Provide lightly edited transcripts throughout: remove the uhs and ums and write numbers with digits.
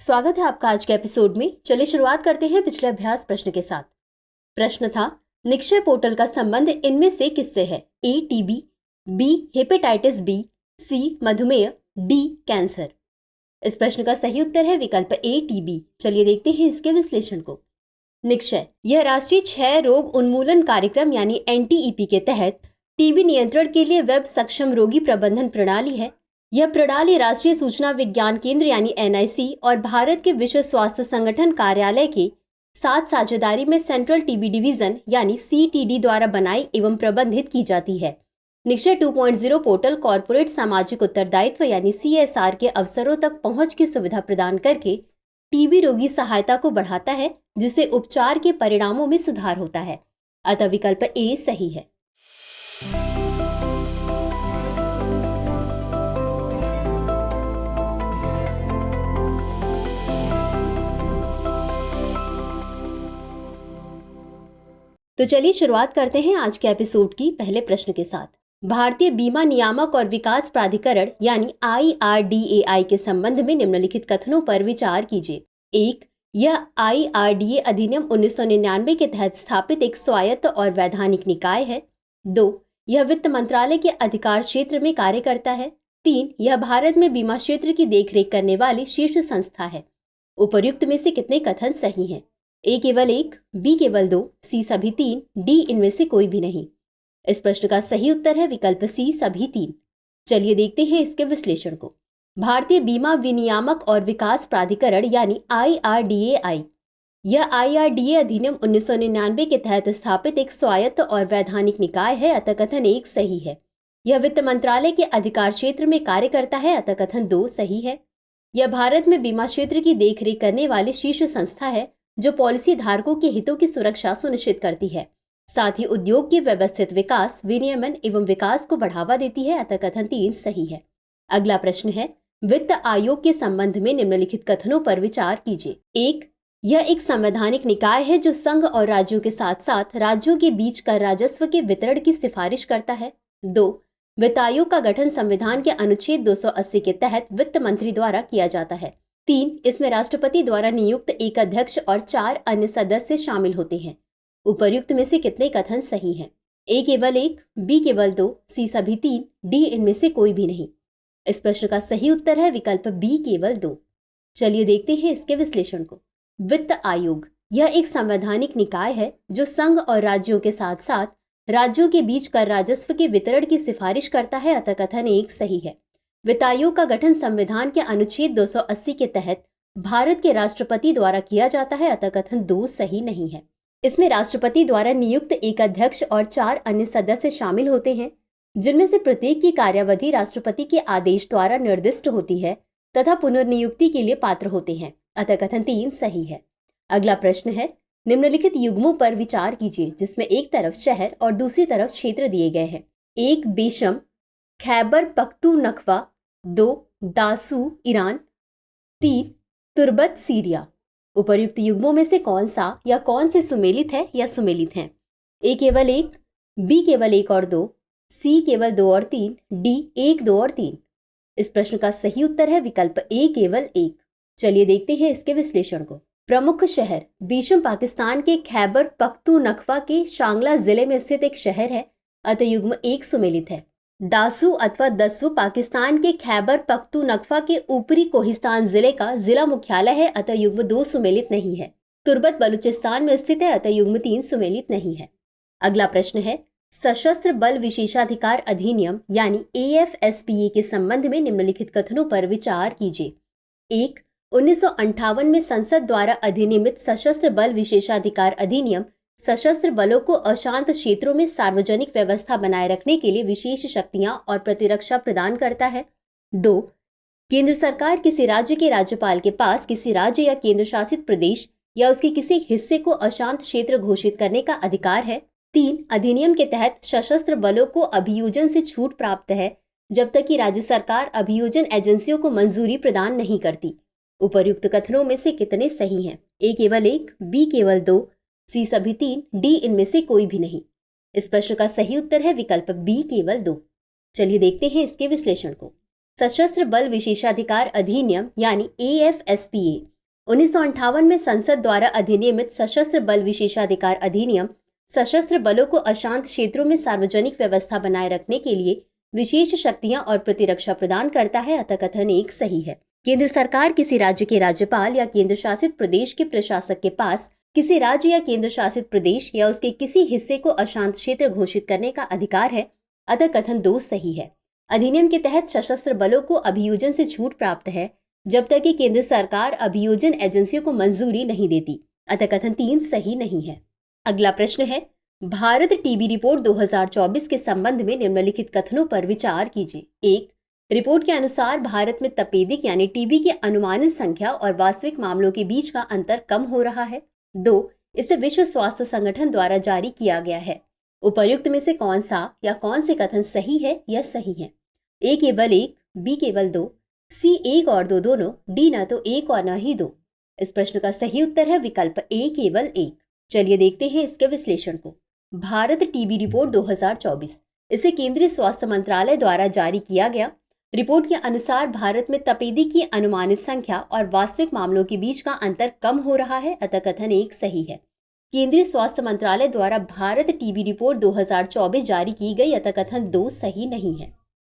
स्वागत है आपका आज के एपिसोड में। चलिए शुरुआत करते हैं पिछले अभ्यास प्रश्न के साथ। प्रश्न था, निक्षय पोर्टल का संबंध इनमें से किससे है? ए टीबी, बी हेपेटाइटिस बी, सी मधुमेह, डी कैंसर। इस प्रश्न का सही उत्तर है विकल्प ए टीबी। चलिए देखते हैं इसके विश्लेषण को। निक्षय यह राष्ट्रीय क्षय रोग उन्मूलन कार्यक्रम यानी NTEP के तहत टीबी नियंत्रण के लिए वेब सक्षम रोगी प्रबंधन प्रणाली है। यह प्रणाली राष्ट्रीय सूचना विज्ञान केंद्र यानी NIC और भारत के विश्व स्वास्थ्य संगठन कार्यालय के साथ साझेदारी में सेंट्रल टीबी डिवीजन यानी CTD द्वारा बनाई एवं प्रबंधित की जाती है। निक्षय 2.0 पोर्टल कॉर्पोरेट सामाजिक उत्तरदायित्व यानी CSR के अवसरों तक पहुंच की सुविधा प्रदान करके टीबी रोगी सहायता को बढ़ाता है, जिससे उपचार के परिणामों में सुधार होता है। अतः विकल्प ए सही है। तो चलिए शुरुआत करते हैं आज के एपिसोड की पहले प्रश्न के साथ। भारतीय बीमा नियामक और विकास प्राधिकरण यानी IRDAI के संबंध में निम्नलिखित कथनों पर विचार कीजिए। 1. यह IRDA अधिनियम 1999 के तहत स्थापित एक स्वायत्त और वैधानिक निकाय है। 2. यह वित्त मंत्रालय के अधिकार क्षेत्र में कार्य करता है। 3. यह भारत में बीमा क्षेत्र की देखरेख करने वाली शीर्ष संस्था है। उपर्युक्त में से कितने कथन सही हैं? ए केवल 1, बी केवल 2, सी सभी 3, डी इनमें से कोई भी नहीं। इस प्रश्न का सही उत्तर है विकल्प सी सभी 3। चलिए देखते हैं इसके विश्लेषण को। भारतीय बीमा विनियामक और विकास प्राधिकरण यानी IRDAI यह IRDA अधिनियम 1999 के तहत स्थापित एक स्वायत्त और वैधानिक निकाय है। अतः कथन 1 सही है। यह वित्त मंत्रालय के अधिकार क्षेत्र में कार्य करता है। अतः कथन 2 सही है। यह भारत में बीमा क्षेत्र की देखरेख करने वाली शीर्ष संस्था है जो पॉलिसी धारकों के हितों की सुरक्षा सुनिश्चित करती है, साथ ही उद्योग के व्यवस्थित विकास, विनियमन एवं विकास को बढ़ावा देती है। अतः कथन 3 सही है। अगला प्रश्न है, वित्त आयोग के संबंध में निम्नलिखित कथनों पर विचार कीजिए। 1. यह एक संवैधानिक निकाय है जो संघ और राज्यों के साथ साथ राज्यों के बीच कर राजस्व के वितरण की सिफारिश करता है। 2. वित्त आयोग का गठन संविधान के अनुच्छेद 280 के तहत वित्त मंत्री द्वारा किया जाता है। 3. इसमें राष्ट्रपति द्वारा नियुक्त एक अध्यक्ष और 4 अन्य सदस्य शामिल होते हैं। उपर्युक्त में से कितने कथन सही हैं? ए केवल 1, बी केवल 2, सी सभी 3, डी इनमें से कोई भी नहीं। इस प्रश्न का सही उत्तर है विकल्प बी केवल 2। चलिए देखते हैं इसके विश्लेषण को। वित्त आयोग यह एक संवैधानिक निकाय है जो संघ और राज्यों के साथ साथ राज्यों के बीच कर राजस्व के वितरण की सिफारिश करता है। अतः कथन 1 सही है। वित्त आयोग का गठन संविधान के अनुच्छेद 280 के तहत भारत के राष्ट्रपति द्वारा किया जाता है। अतः कथन 2 सही नहीं है। इसमें राष्ट्रपति द्वारा नियुक्त एक अध्यक्ष और 4 अन्य सदस्य शामिल होते हैं, जिनमें से प्रत्येक की कार्यावधि राष्ट्रपति के आदेश द्वारा निर्दिष्ट होती है तथा पुनर्नियुक्ति के लिए पात्र होते हैं। अतः कथन 3 सही है। अगला प्रश्न है, निम्नलिखित युग्मों पर विचार कीजिए जिसमें एक तरफ शहर और दूसरी तरफ क्षेत्र दिए गए हैं। 1. बेशम खैबर पख्तूनख्वा, 2. दासू ईरान, 3. तुर्बत सीरिया। उपर्युक्त युग्मों में से कौन सा या कौन से सुमेलित है या सुमेलित हैं? ए केवल 1, बी केवल 1 और 2, सी केवल 2 और 3, डी 1, 2 और 3। इस प्रश्न का सही उत्तर है विकल्प ए केवल 1। चलिए देखते हैं इसके विश्लेषण को। प्रमुख शहर बेशम पाकिस्तान के खैबर पख्तूनख्वा के शांगला जिले में स्थित एक शहर है। अतः युग्म 1 सुमेलित है। दासू अथवा दस्सू पाकिस्तान के खैबर पख्तूनख्वा के ऊपरी कोहिस्तान जिले का जिला मुख्यालय है। अतः युग्म 2 सुमेलित नहीं है। तुर्बत बलूचिस्तान में स्थित है। अतः युग्म 3 सुमेलित नहीं है। अगला प्रश्न है, सशस्त्र बल विशेषाधिकार अधिनियम यानी AFSPA के संबंध में निम्नलिखित कथनों पर विचार कीजिए। 1. 1958 में संसद द्वारा अधिनियमित सशस्त्र बल विशेषाधिकार अधिनियम सशस्त्र बलों को अशांत क्षेत्रों में सार्वजनिक व्यवस्था बनाए रखने के लिए विशेष शक्तियां और प्रतिरक्षा प्रदान करता है। 2. केंद्र सरकार किसी राज्य के राज्यपाल के पास किसी राज्य या केंद्र शासित प्रदेश या उसके किसी हिस्से को अशांत क्षेत्र घोषित करने का अधिकार है। 3. अधिनियम के तहत सशस्त्र बलों को अभियोजन से छूट प्राप्त है जब तक कि राज्य सरकार अभियोजन एजेंसियों को मंजूरी प्रदान नहीं करती। उपर्युक्त कथनों में से कितने सही हैं? ए केवल 1, बी केवल 2, सी सभी 3, डी इनमें से कोई भी नहीं। इस प्रश्न का सही उत्तर है विकल्प बी केवल 2। चलिए देखते हैं इसके विश्लेषण को। सशस्त्र बल विशेषाधिकार अधिनियम यानी AFSPA 1958 में संसद द्वारा अधिनियमित सशस्त्र बल विशेषाधिकार अधिनियम सशस्त्र बलों को अशांत क्षेत्रों में सार्वजनिक व्यवस्था बनाए रखने के लिए विशेष शक्तियां और प्रतिरक्षा प्रदान करता है, अतः कथन 1 सही है। केंद्र सरकार किसी राज्य के राज्यपाल या केंद्र शासित प्रदेश के प्रशासक के पास किसी राज्य या केंद्र शासित प्रदेश या उसके किसी हिस्से को अशांत क्षेत्र घोषित करने का अधिकार है, अतः कथन 2 सही है। अधिनियम के तहत सशस्त्र बलों को अभियोजन से छूट प्राप्त है जब तक कि केंद्र सरकार अभियोजन एजेंसियों को मंजूरी नहीं देती, अतः कथन 3 सही नहीं है। अगला प्रश्न है, भारत टीबी रिपोर्ट 2024 के संबंध में निम्नलिखित कथनों पर विचार कीजिए। 1. रिपोर्ट के अनुसार भारत में तपेदिक यानी टीबी की अनुमानित संख्या और वास्तविक मामलों के बीच का अंतर कम हो रहा है। 2. इसे विश्व स्वास्थ्य संगठन द्वारा जारी किया गया है। उपर्युक्त में से कौन सा या कौन से कथन सही है या सही है? ए केवल 1, बी केवल 2, सी 1 और 2 दोनों, डी न तो 1 और न ही 2। इस प्रश्न का सही उत्तर है विकल्प ए केवल 1। चलिए देखते हैं इसके विश्लेषण को। भारत टीबी रिपोर्ट 2024 इसे केंद्रीय स्वास्थ्य मंत्रालय द्वारा जारी किया गया। रिपोर्ट के अनुसार भारत में तपेदिक की अनुमानित संख्या और वास्तविक मामलों के बीच का अंतर कम हो रहा है, अतः कथन 1 सही है। केंद्रीय स्वास्थ्य मंत्रालय द्वारा भारत टीबी रिपोर्ट 2024 जारी की गई, अतः कथन 2 सही नहीं है।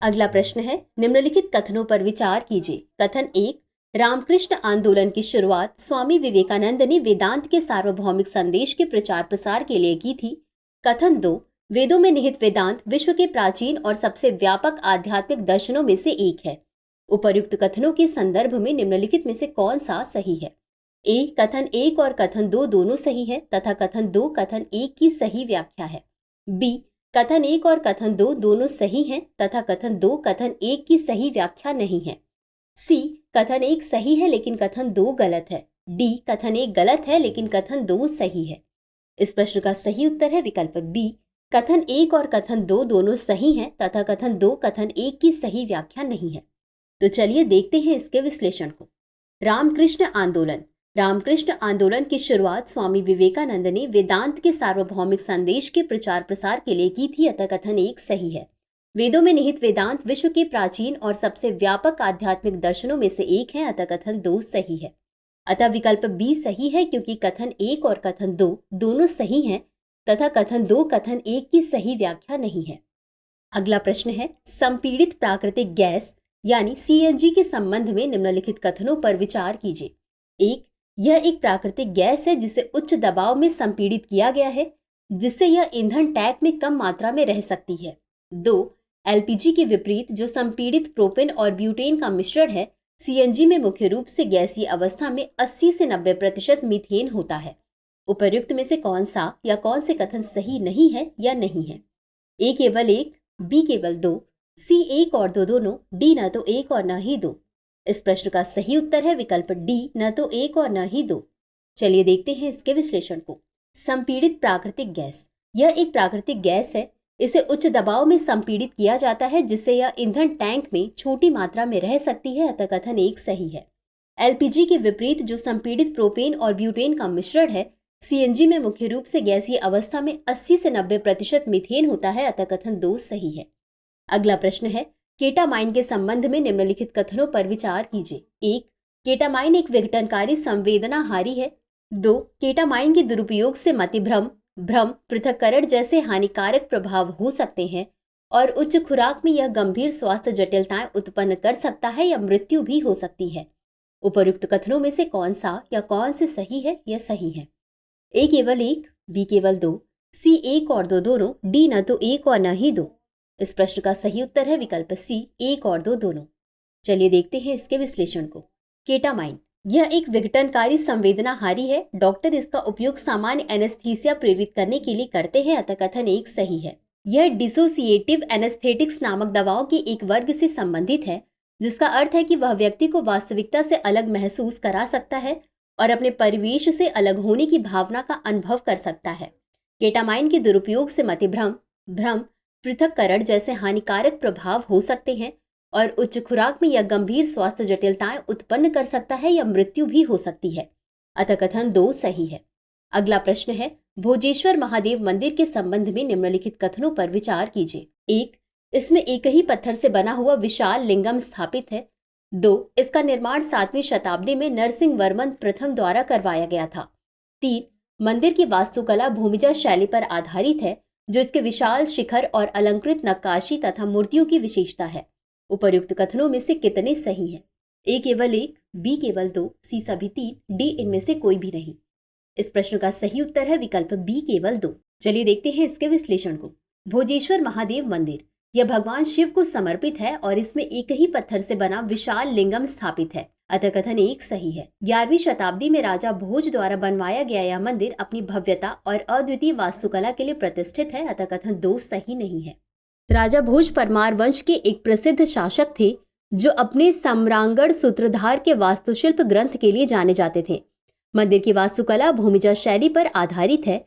अगला प्रश्न है, निम्नलिखित कथनों पर विचार कीजिए। कथन 1, रामकृष्ण आंदोलन की शुरुआत स्वामी विवेकानंद ने वेदांत के सार्वभौमिक संदेश के प्रचार प्रसार के लिए की थी। कथन 2, वेदों में निहित वेदांत विश्व के प्राचीन और सबसे व्यापक आध्यात्मिक दर्शनों में से एक है। उपर्युक्त कथनों के संदर्भ में निम्नलिखित में से कौन सा सही है? ए, कथन 1 और कथन 2 दोनों सही है तथा कथन 2 कथन 1 की सही व्याख्या है। बी, कथन 1 और कथन 2 दोनों सही हैं तथा कथन 2 कथन 1 की सही व्याख्या नहीं है। सी, कथन 1 सही है लेकिन कथन 2 गलत है। डी, कथन 1 गलत है लेकिन कथन 2 सही है। इस प्रश्न का सही उत्तर है विकल्प बी, कथन 1 और कथन 2 दोनों सही हैं तथा कथन 2 कथन 1 की सही व्याख्या नहीं है। तो चलिए देखते हैं इसके विश्लेषण को। रामकृष्ण आंदोलन। रामकृष्ण आंदोलन की शुरुआत स्वामी विवेकानंद ने वेदांत के सार्वभौमिक संदेश के प्रचार प्रसार के लिए की थी, अतः कथन 1 सही है। वेदों में निहित वेदांत विश्व के प्राचीन और सबसे व्यापक आध्यात्मिक दर्शनों में से एक है, अतः कथन 2 सही है। अतः विकल्प बी सही है क्योंकि कथन 1 और कथन 2 दोनों सही हैं तथा कथन 2 कथन 1 की सही व्याख्या नहीं है। अगला प्रश्न है, संपीड़ित प्राकृतिक गैस यानी सीएनजी के संबंध में निम्नलिखित कथनों पर विचार कीजिए। 1, यह एक प्राकृतिक गैस है जिसे उच्च दबाव में संपीड़ित किया गया है जिससे यह ईंधन टैंक में कम मात्रा में रह सकती है। 2, एलपीजी के विपरीत जो संपीड़ित प्रोपेन और ब्यूटेन का मिश्रण है, सीएनजी में मुख्य रूप से गैसीय अवस्था में 80 से 90% मीथेन होता है। उपर्युक्त में से कौन सा या कौन से कथन सही नहीं है या नहीं है? ए केवल 1, बी केवल 2, सी 1 और 2 दोनों, डी न तो 1 और न ही 2। इस प्रश्न का सही उत्तर है विकल्प डी, न तो 1 और न ही 2। चलिए देखते हैं इसके विश्लेषण को। संपीड़ित प्राकृतिक गैस। यह एक प्राकृतिक गैस है। इसे उच्च दबाव में संपीड़ित किया जाता है जिससे यह ईंधन टैंक में छोटी मात्रा में रह सकती है, अतः कथन 1 सही है। एलपीजी के विपरीत जो संपीड़ित प्रोपेन और ब्यूटेन का मिश्रण है, सीएनजी में मुख्य रूप से गैसीय अवस्था में 80 से 90% मीथेन होता है, अतः कथन 2 सही है। अगला प्रश्न है, केटामाइन के संबंध में निम्नलिखित कथनों पर विचार कीजिए। 1, केटामाइन एक विघटनकारी संवेदनाहारी है। 2, केटामाइन के दुरुपयोग से मतिभ्रम, भ्रम, पृथक्करण जैसे हानिकारक प्रभाव हो सकते हैं और उच्च खुराक में यह गंभीर स्वास्थ्य जटिलताएं उत्पन्न कर सकता है या मृत्यु भी हो सकती है। उपर्युक्त कथनों में से कौन सा या कौन से सही है या सही है? ए केवल 1, बी केवल 2, सी 1 और 2 दोनों, डी न तो 1 और न ही 2। इस प्रश्न का सही उत्तर है विकल्प सी, 1 और 2 दोनों। चलिए देखते हैं इसके विश्लेषण को। केटामाइन। यह एक विघटनकारी संवेदनाहारी है। डॉक्टर इसका उपयोग सामान्य एनेस्थीसिया प्रेरित करने के लिए करते हैं, अतः कथन 1 सही है। यह डिसोसिएटिव एनेस्थेटिक्स नामक दवाओं के एक वर्ग से संबंधित है जिसका अर्थ है कि वह व्यक्ति को वास्तविकता से अलग महसूस करा सकता है और अपने परिवेश से अलग होने की भावना का अनुभव कर सकता है। केटामाइन के दुरुपयोग से मतिभ्रम, भ्रम, पृथक्करण जैसे हानिकारक प्रभाव हो सकते हैं और उच्च खुराक में यह गंभीर स्वास्थ्य जटिलताएं उत्पन्न कर सकता है या मृत्यु भी हो सकती है, अतः कथन 2 सही है। अगला प्रश्न है, भोजेश्वर महादेव मंदिर के संबंध में निम्नलिखित कथनों पर विचार कीजिए। 1, इसमें एक ही पत्थर से बना हुआ विशाल लिंगम स्थापित है। 2. इसका निर्माण 7वीं शताब्दी में नरसिंह वर्मन प्रथम द्वारा करवाया गया था। 3. मंदिर की वास्तुकला भूमिजा शैली पर आधारित है, जो इसके विशाल शिखर और अलंकृत नक्काशी तथा मूर्तियों की विशेषता है। उपर्युक्त कथनों में से कितने सही हैं? ए केवल 1, बी केवल 2, सी सभी 3, डी इनमें से कोई भी नहीं। इस प्रश्न का सही उत्तर है विकल्प बी केवल 2। चलिए देखते हैं इसके विश्लेषण को। भोजेश्वर महादेव मंदिर यह भगवान शिव को समर्पित है और इसमें एक ही पत्थर से बना विशाल लिंगम स्थापित है, अतः कथन 1 सही है। 11वीं शताब्दी में राजा भोज द्वारा बनवाया गया यह मंदिर अपनी भव्यता और अद्वितीय वास्तुकला के लिए प्रतिष्ठित है, अतः कथन 2 सही नहीं है। राजा भोज परमार वंश के एक प्रसिद्ध शासक थे जो अपने सम्रांगण सूत्रधार के वास्तुशिल्प ग्रंथ के लिए जाने जाते थे। मंदिर की वास्तुकला भूमिजा शैली पर आधारित है,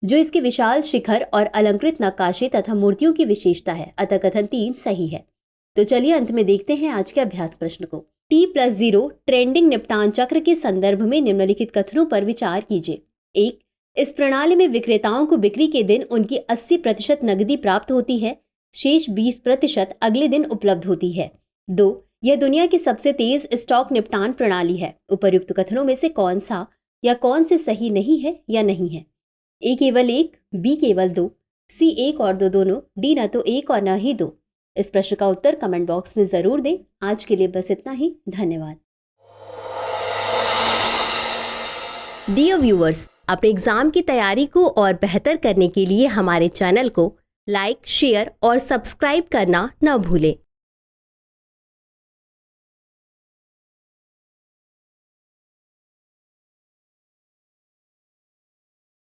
जो इसके विशाल शिखर और अलंकृत नक्काशी तथा मूर्तियों की विशेषता है, अतः कथन 3 सही है। तो चलिए अंत में देखते हैं आज के अभ्यास प्रश्न को। T+0 ट्रेंडिंग निपटान चक्र के संदर्भ में निम्नलिखित कथनों पर विचार कीजिए। 1. इस प्रणाली में विक्रेताओं को बिक्री के दिन उनकी 80% नकदी प्राप्त होती है, शेष 20% अगले दिन उपलब्ध होती है। 2. यह दुनिया की सबसे तेज स्टॉक निपटान प्रणाली है। उपर्युक्त कथनों में से कौन सा या कौन से सही नहीं है या नहीं है? ए केवल 1, बी केवल 2, सी 1 और 2 दोनों, डी न तो 1 और न ही 2। इस प्रश्न का उत्तर कमेंट बॉक्स में जरूर दें। आज के लिए बस इतना ही। धन्यवाद। डियर व्यूअर्स, अपने एग्जाम की तैयारी को और बेहतर करने के लिए हमारे चैनल को लाइक, शेयर और सब्सक्राइब करना न भूलें।